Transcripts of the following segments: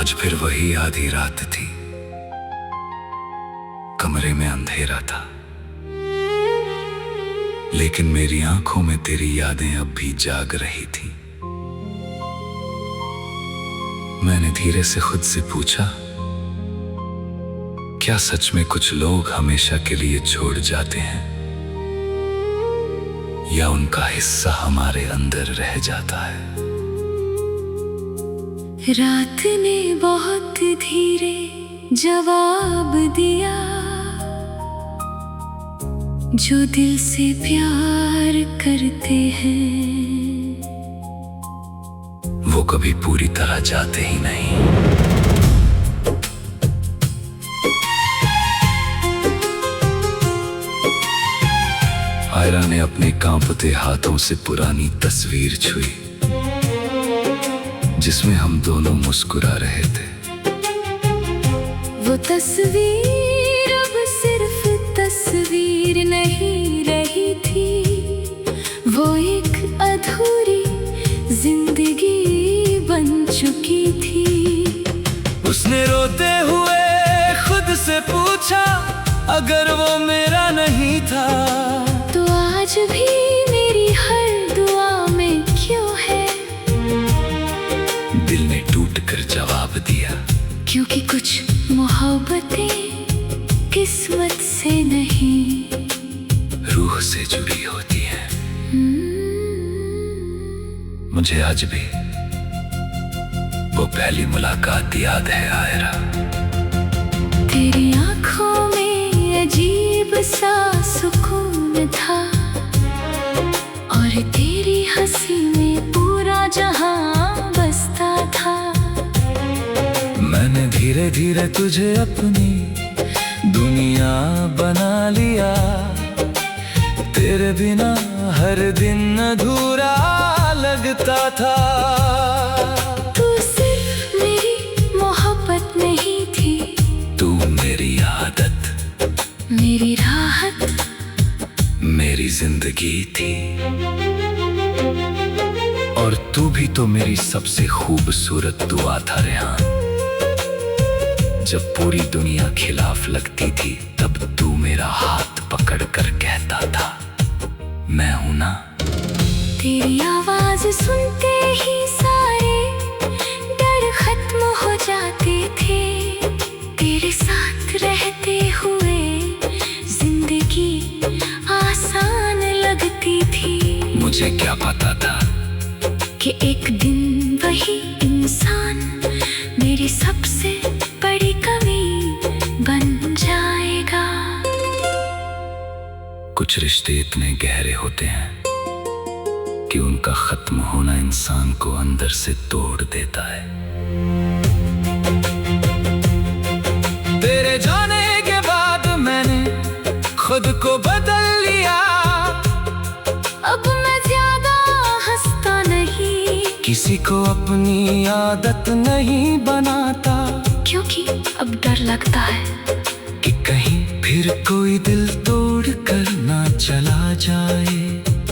आज फिर वही आधी रात थी, कमरे में अंधेरा था, लेकिन मेरी आंखों में तेरी यादें अब भी जाग रही थी। मैंने धीरे से खुद से पूछा, क्या सच में कुछ लोग हमेशा के लिए छोड़ जाते हैं, या उनका हिस्सा हमारे अंदर रह जाता है? रात ने बहुत धीरे जवाब दिया, जो दिल से प्यार करते हैं वो कभी पूरी तरह जाते ही नहीं। आयरा ने अपने कांपते हाथों से पुरानी तस्वीर छुई, जिसमें हम दोनों मुस्कुरा रहे थे। वो तस्वीर अब सिर्फ तस्वीर नहीं रही थी, वो एक अधूरी जिंदगी बन चुकी थी। उसने रोते हुए खुद से पूछा, अगर वो मेरा नहीं था तो आज भी मेरी हर दुआ में क्यों है? दिल ने टूट कर जवाब दिया, क्योंकि कुछ मोहब्बतें किस्मत से नहीं, रूह से जुड़ी होती है। मुझे आज भी वो पहली मुलाकात याद है आयरा। तेरी आंखों में अजीब सा सुकून था, और तेरी हंसी में पूरा जहां बसता था। मैंने धीरे धीरे तुझे अपनी दुनिया बना लिया, तेरे बिना हर दिन अधूरा लगता था। तू सिर्फ मेरी मोहब्बत नहीं थी, तू मेरी आदत, मेरी राहत, मेरी जिंदगी थी। और तू भी तो मेरी सबसे खूबसूरत दुआ था रेहान। जब पूरी दुनिया खिलाफ लगती थी, तब तू मेरा हाथ पकड़ कर कहता था, मैं हूं ना। तेरी आवाज सुनते ही सारे डर खत्म हो जाते थे। तेरे साथ रहते हुए जिंदगी आसान लगती थी। मुझे क्या पता था कि एक दिन वही इंसान मेरी सबसे बड़ी कमी बन जाएगा। कुछ रिश्ते इतने गहरे होते हैं कि उनका खत्म होना इंसान को अंदर से तोड़ देता है। तेरे जाने के बाद मैंने खुद को बदल लिया, अब मैं ज्यादा हंसता नहीं, किसी को अपनी आदत नहीं बनाता, क्योंकि अब डर लगता है कि कहीं फिर कोई दिल तोड़ कर ना चला जाए।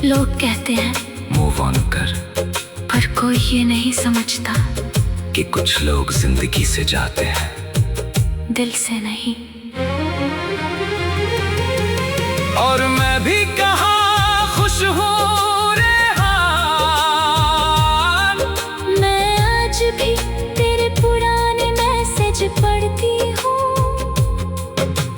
लोग कहते हैं मूव ऑन कर, पर कोई ये नहीं समझता कि कुछ लोग जिंदगी से जाते हैं, दिल से नहीं। और मैं भी कहाँ खुश हूँ रेहान, मैं आज भी तेरे पुराने मैसेज पढ़ती हूँ,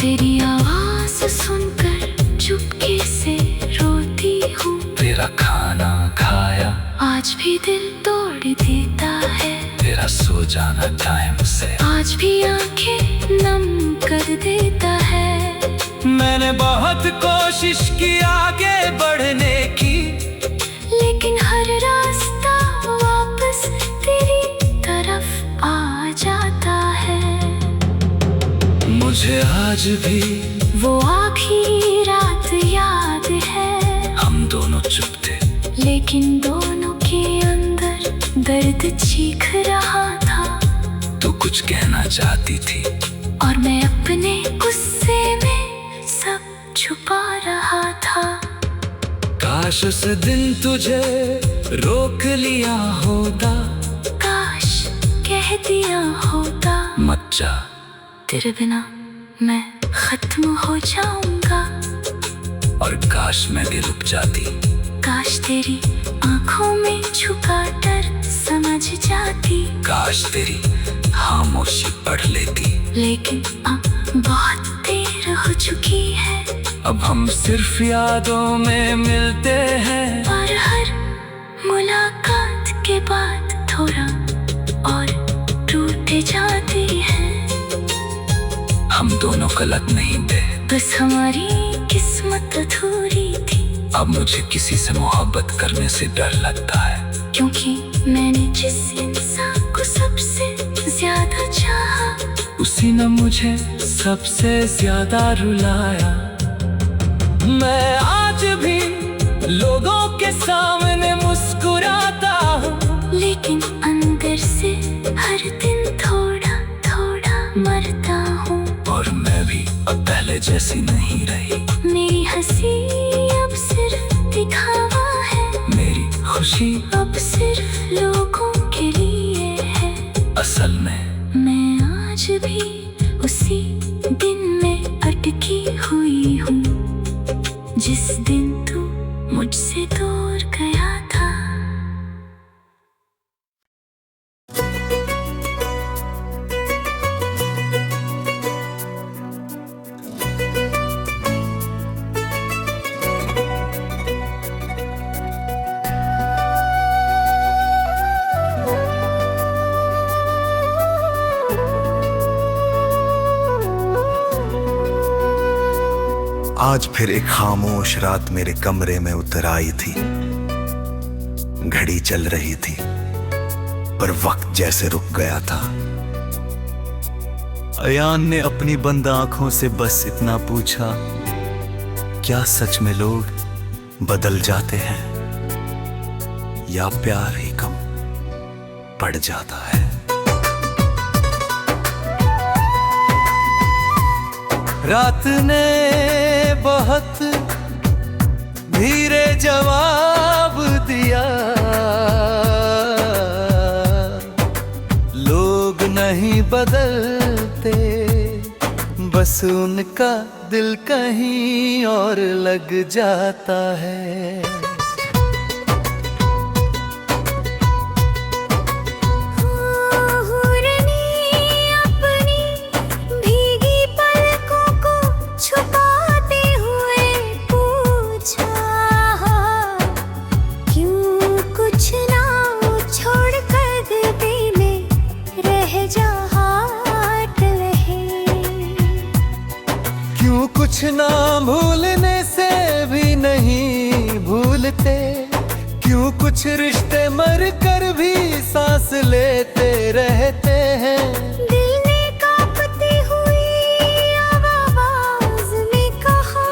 तेरी आवाज सुनकर चुपके से रोती हूँ। तेरा खाना खाया आज भी दिल तोड़ देता है, तेरा सो जाना टाइम से आज भी आंखें नम कर देता है। मैंने बहुत कोशिश की आगे बढ़ने की, लेकिन हर रास्ता वापस तेरी तरफ आ जाता है। मुझे आज भी वो आखिरी रात याद है, हम दोनों चुप थे, लेकिन दोनों के अंदर दर्द चीख रहा था। तू कुछ कहना चाहती थी और मैं अपने गुस्से में सब छुपा रहा था। काश उस दिन तुझे रोक लिया होता, काश कह कह दिया होता मत जा। तेरे बिना मैं खत्म हो जाऊंगा। और काश मैं भी रुक जाती, काश तेरी आंखों में छुपा डर समझ जाती। काश तेरी खामोशी पढ़ लेती। लेकिन अब बहुत देर हो चुकी है। अब हम सिर्फ यादों में मिलते हैं। और हर मुलाकात के बाद थोड़ा और टूट जाती है। हम दोनों गलत नहीं थे, बस हमारी किस्मत अधूरी थी। अब मुझे किसी से मोहब्बत करने से डर लगता है, क्योंकि मैंने जिस इंसान को सबसे ज्यादा चाहा, उसी ने मुझे सबसे ज्यादा रुलाया। मैं आज भी लोगों के सामने मुस्कुराता हूँ, लेकिन अंदर से हर दिन थोड़ा थोड़ा मरता हूँ। और मैं भी अब पहले जैसी नहीं रही। मेरी हंसी अब सिर्फ दिखावा है, मेरी खुशी अब सिर्फ लोगों के लिए है। असल में मैं आज भी उसी दिन में अटकी हुई हूँ, जिस दिन तू मुझसे दूर गया था। आज फिर एक खामोश रात मेरे कमरे में उतर आई थी। घड़ी चल रही थी पर वक्त जैसे रुक गया था। अयान ने अपनी बंद आंखों से बस इतना पूछा, क्या सच में लोग बदल जाते हैं या प्यार ही कम पड़ जाता है? रात ने बहुत धीरे जवाब दिया, लोग नहीं बदलते, बस उनका दिल कहीं और लग जाता है। कुछ ना भूलने से भी नहीं भूलते, क्यों कुछ रिश्ते मर कर भी सांस लेते रहते हैं। दिल ने कांपती हुई आवाज में कहा,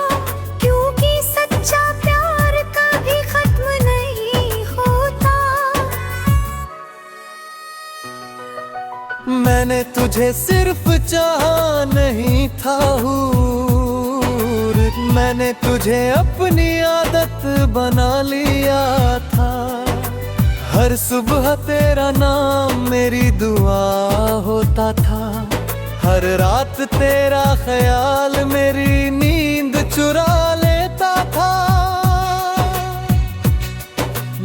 क्योंकि सच्चा प्यार कभी खत्म नहीं होता। मैंने तुझे सिर्फ चाहा नहीं था मैंने तुझे अपनी आदत बना लिया था। हर सुबह तेरा नाम मेरी दुआ होता था, हर रात तेरा ख्याल मेरी नींद चुरा लेता था।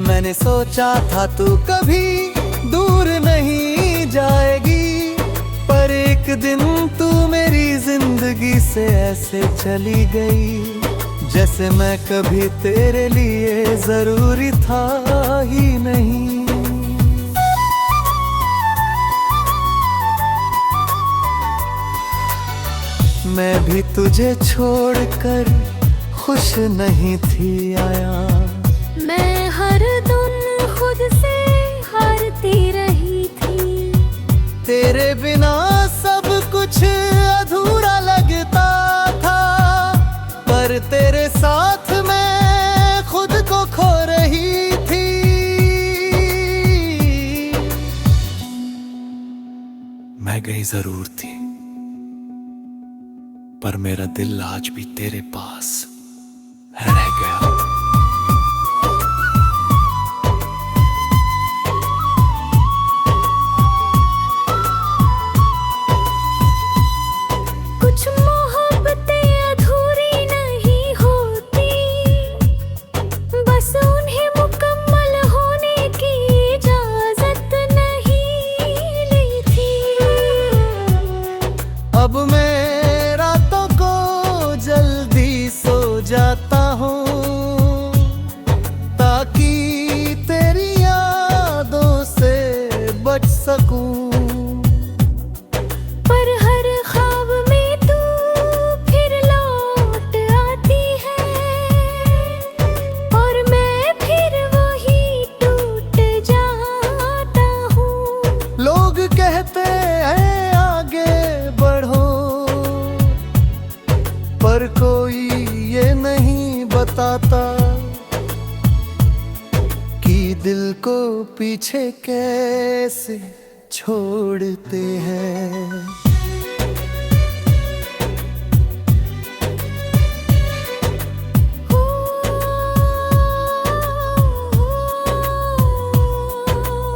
मैंने सोचा था तू कभी दूर नहीं जाएगी, पर एक दिन तू मेरी जिंदगी से ऐसे चली गई, जैसे मैं कभी तेरे लिए जरूरी था ही नहीं। मैं भी तुझे छोड़कर खुश नहीं थी आया। मैं हर दिन खुद से हारती रही थी, तेरे बिना सब कुछ अधूरा लगता था, पर तेरे साथ मैं खुद को खो रही थी। मैं गई जरूर थी, पर मेरा दिल आज भी तेरे पास रह गया। सकूं। पर हर ख्वाब में तू फिर लौट आती है और मैं फिर वही टूट जाता हूँ। लोग कहते हैं आगे बढ़ो, पर कोई ये नहीं बताता कि दिल को पीछे कैसे छोड़ते हैं।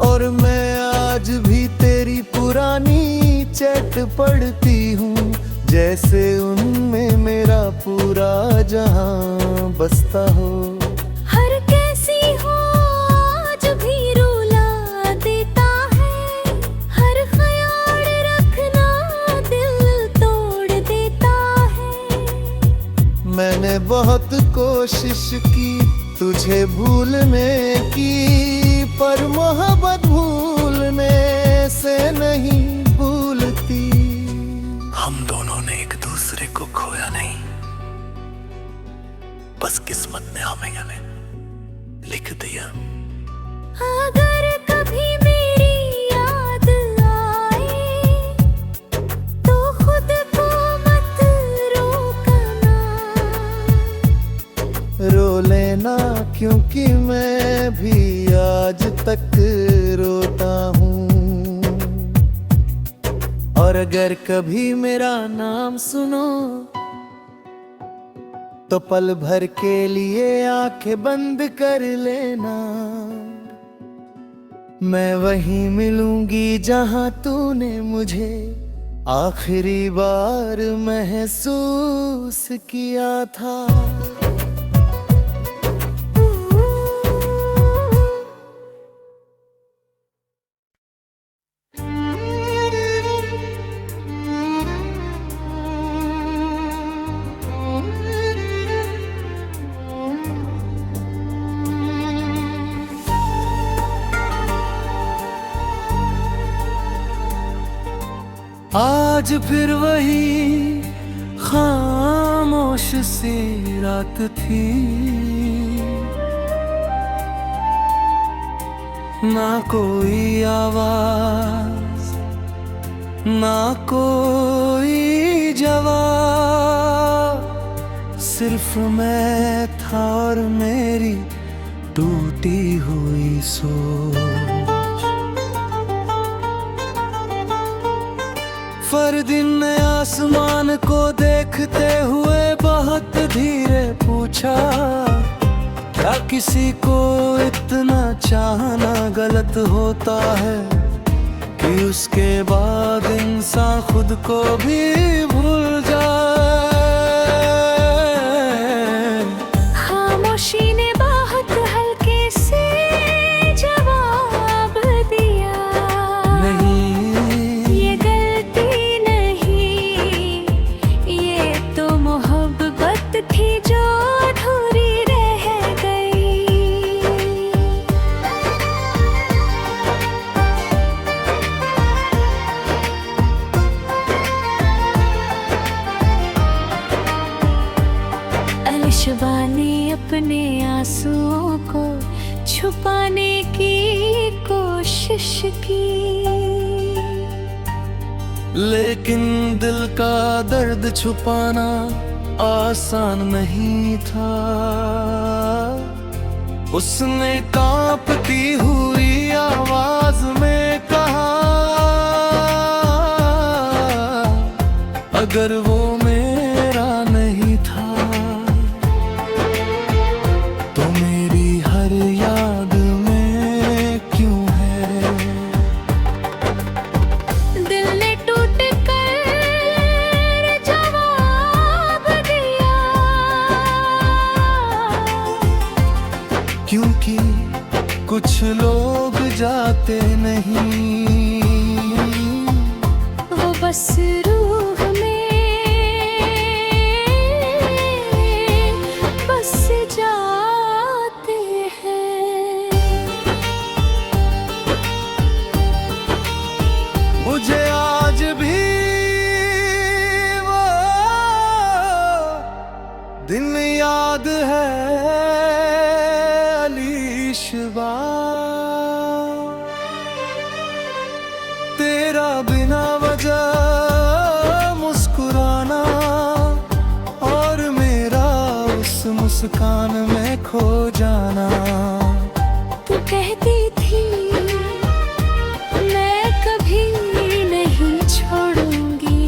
और मैं आज भी तेरी पुरानी चैट पढ़ती हूँ, जैसे उनमें मेरा पूरा जहां बसता हो। हर कैसी हो आज भी रुला देता है, हर ख्याल रखना दिल तोड़ देता है। मैंने बहुत कोशिश की तुझे भूलने की, पर मोहब्बत भूलने से नहीं भूलती। हम दोनों ने एक दूसरे को खोया नहीं, बस किस्मत ने हमें हमें लिख दिया। अगर कभी मेरी याद आए तो खुद को मत रोकना। रो लेना क्योंकि मैं भी आज तक रोता हूँ। और अगर कभी मेरा नाम सुनो तो पल भर के लिए आंखें बंद कर लेना। मैं वहीं मिलूंगी जहां तूने मुझे आखिरी बार महसूस किया था। आज फिर वही खामोश सी रात थी, ना कोई आवाज ना कोई जवाब, सिर्फ मैं था और मेरी टूटी हुई सोच। फरदीन ने आसमान को देखते हुए बहुत धीरे पूछा, क्या किसी को इतना चाहना गलत होता है कि उसके बाद इंसान खुद को भी भूल जाए। खामोशी ने बहुत हल्के से जवाब दिया, नहीं ये गलती नहीं, ये तो मोहब्बत थी जो अधूरी रह गई। अलशबा ने अपने आंसुओं को छुपाने की कोशिश की, लेकिन दिल का दर्द छुपाना आसान नहीं था। उसने कांपती हुई आवाज में कहा, अगर वो मेरा नहीं था तो मेरी हर याद में क्यों है। दिल ने टूट कर जवाब दिया, क्योंकि कुछ लोग जाते नहीं, वो बस रूह में बस जाते हैं। तेरा बिना वजह मुस्कुराना और मेरा उस मुस्कान में खो जाना। तू कहती थी मैं कभी नहीं छोड़ूंगी,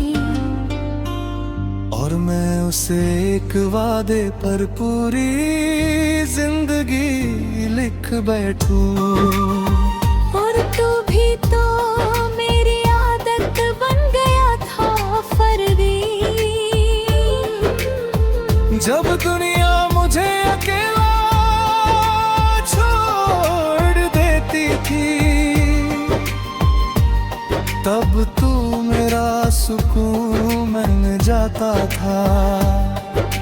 और मैं उसे एक वादे पर पूरी जिंदगी लिख बैठूं। और तू भी तो मेरी आदत बन गया था फर्जी। जब दुनिया मुझे अकेला छोड़ देती थी, तब तू मेरा सुकून बन जाता था।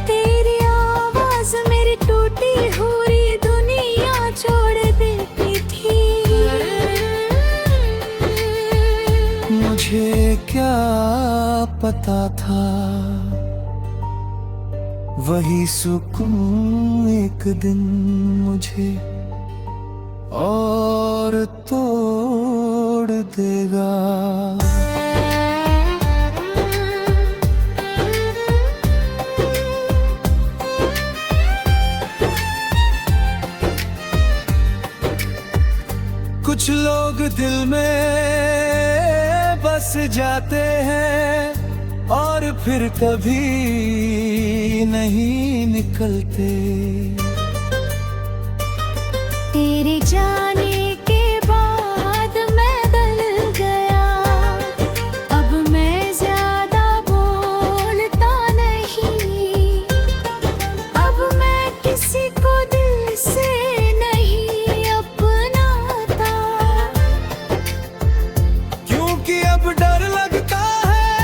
तेरी आवाज मेरी टूटी हुई दुनिया छोड़ देती थी। मुझे क्या पता था वही सुकून एक दिन मुझे और तोड़ देगा। कुछ लोग दिल में बस जाते हैं और फिर कभी नहीं निकलते। तेरे जाने के बाद मैं बदल गया, अब मैं ज्यादा बोलता नहीं। अब मैं किसी को दिल से नहीं अपनाता, क्योंकि अब डर लगता है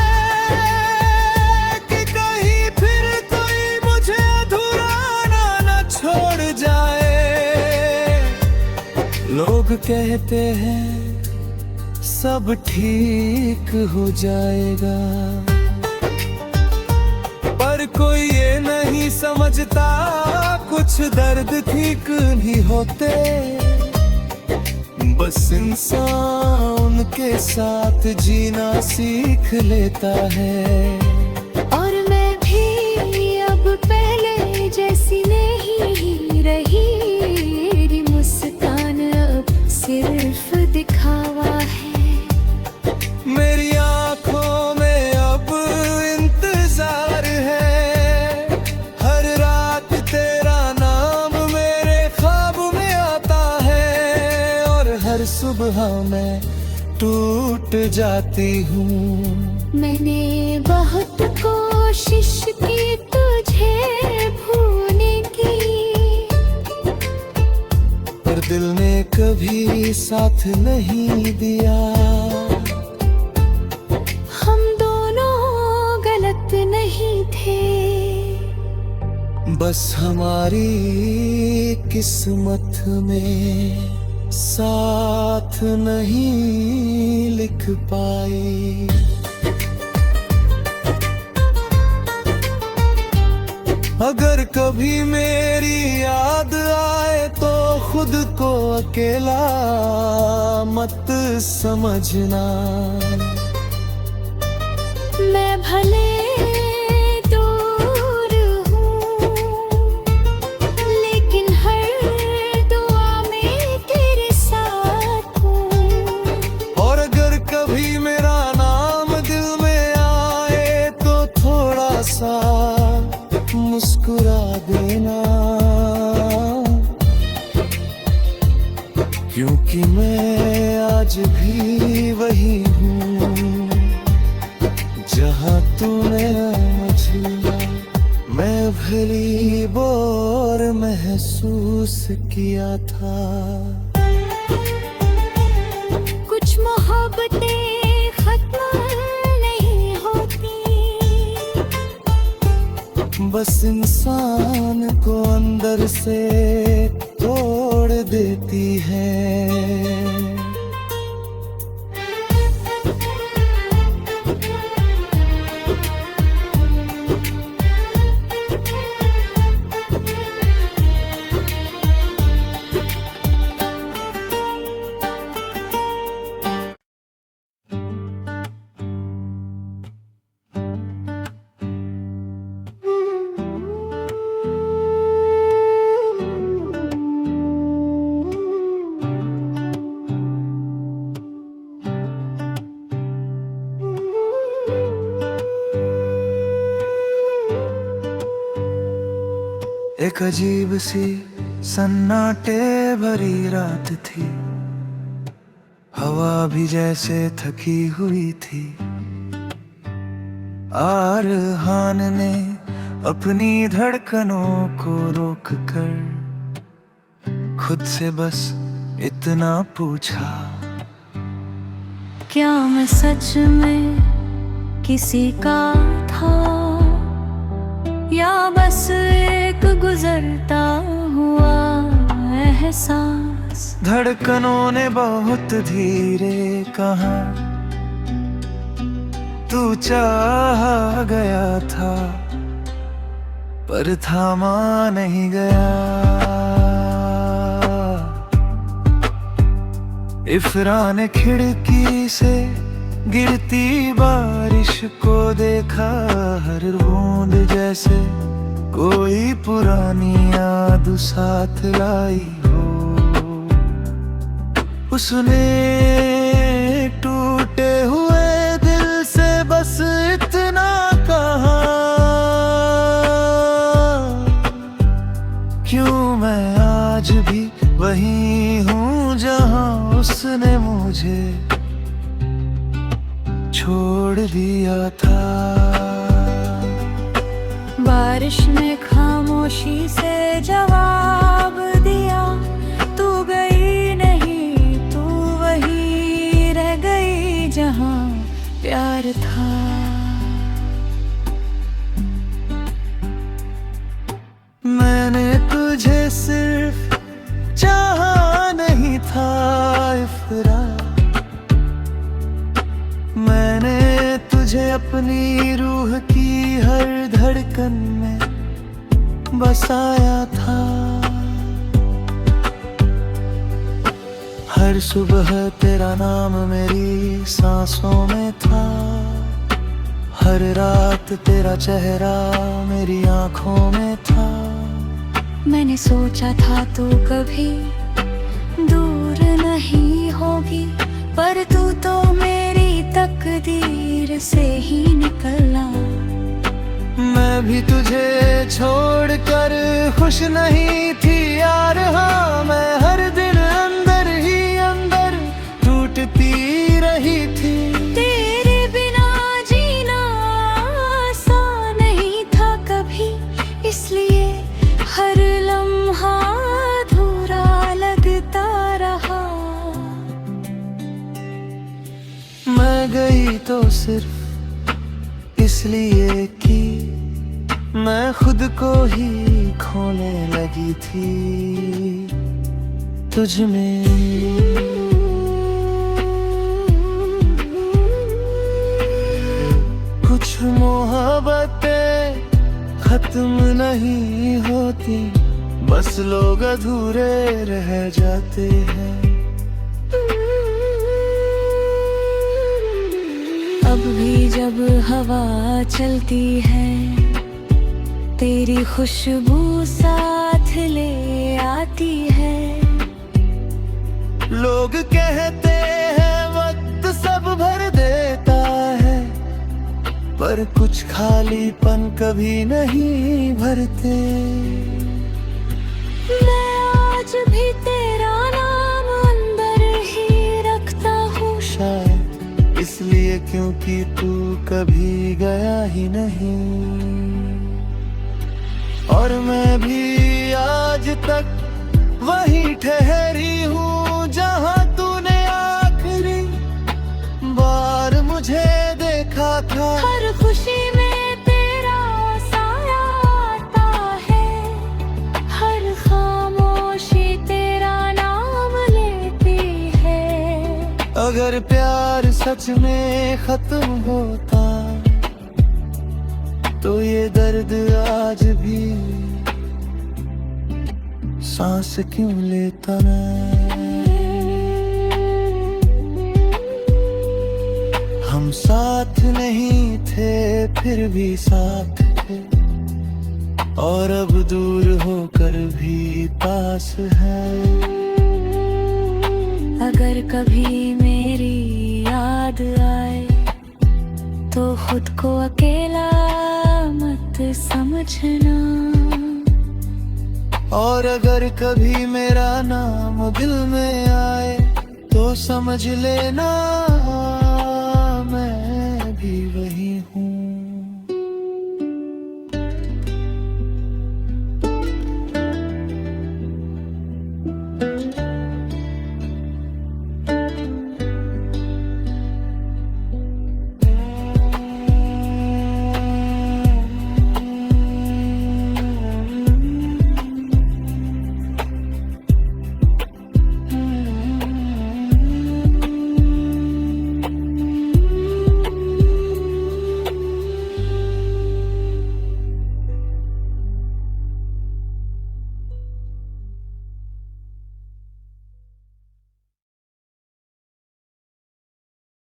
कि कहीं फिर कोई मुझे अधूरा ना छोड़ जाए। लोग कहते हैं सब ठीक हो जाएगा, पर कोई ये नहीं समझता कुछ दर्द ठीक नहीं होते। बस इंसान के साथ जीना सीख लेता है। और मैं भी अब पहले जैसी नहीं रही। मेरी मुस्कान अब सिर्फ दिखावा है। मेरी आंखों में अब इंतजार है। हर रात तेरा नाम मेरे ख्वाब में आता है, और हर सुबह मैं टूट जाती हूँ। मैंने बहुत कोशिश की तुझे भूलने की, पर दिल ने कभी साथ नहीं दिया। हम दोनों गलत नहीं थे, बस हमारी किस्मत में साथ नहीं लिख पाए। अगर कभी मेरी याद आए तो खुद को अकेला मत समझना। मैं भले दूर हूँ, लेकिन हर दुआ में तेरे साथ हूँ। और अगर कभी मेरा नाम दिल में आए तो थोड़ा सा मुस्कुरा देना, क्योंकि मैं आज भी वही हूँ जहाँ तूने मुझे मैं भली बोर महसूस किया था। कुछ मोहब्बतें खत्म नहीं होती, बस इंसान को अंदर से तोड़ देती है। एक अजीब सी सन्नाटे भरी रात थी, हवा भी जैसे थकी हुई थी। आरहान ने अपनी धड़कनों को रोक कर खुद से बस इतना पूछा, क्या मैं सच में किसी का था या बस एक गुजरता हुआ एहसास। धड़कनों ने बहुत धीरे कहा, तू चाहा गया था पर थामा नहीं गया। इफ्रा ने खिड़की से गिरती बारिश को देखा, हर बूंद जैसे कोई पुरानी याद साथ लाई हो। उसने टूटे हुए दिल से बस इतना कहा, क्यों मैं आज भी वही हूँ जहाँ उसने मुझे छोड़ दिया था। बारिश ने खामोशी से जवाब दिया, तू गई नहीं, तू वही रह गई जहाँ प्यार था। मैंने तुझे सिर्फ चाहा नहीं था इफ्रा, मैंने तुझे अपनी रूह की हर धड़कन में बसाया था। हर सुबह तेरा नाम मेरी सांसों में था, हर रात तेरा चेहरा मेरी आंखों में था। मैंने सोचा था तू कभी दूर नहीं होगी, पर तू तो मेरी तकदीर से ही निकला। मैं भी तुझे छोड़कर खुश नहीं थी यार, हाँ मैं हर दिन अंदर ही अंदर टूटती रही थी। तेरे बिना जीना आसान नहीं था कभी, इसलिए हर लम्हा अधूरा लगता रहा। मैं गई तो सिर्फ इसलिए कि मैं खुद को ही खोने लगी थी तुझ में। कुछ मोहब्बतें खत्म नहीं होती, बस लोग अधूरे रह जाते हैं। अब भी जब हवा चलती है, तेरी खुशबू साथ ले आती है। लोग कहते हैं वक्त सब भर देता है, पर कुछ खालीपन कभी नहीं भरते। मैं आज भी तेरा नाम अंदर ही रखता हूँ, शायद इसलिए क्योंकि तू कभी गया ही नहीं। और मैं भी आज तक वहीं ठहरी हूँ जहाँ तूने आखिरी बार मुझे देखा था। हर खुशी में तेरा साया आता है, हर खामोशी तेरा नाम लेती है। अगर प्यार सच में खत्म होता तो ये दर्द आज भी सांस क्यों लेता मैं। हम साथ नहीं थे फिर भी साथ थे, और अब दूर होकर भी पास है। अगर कभी मेरी याद आए तो खुद को अकेला मत समझना, और अगर कभी मेरा नाम दिल में आए तो समझ लेना मैं भी वही हूँ।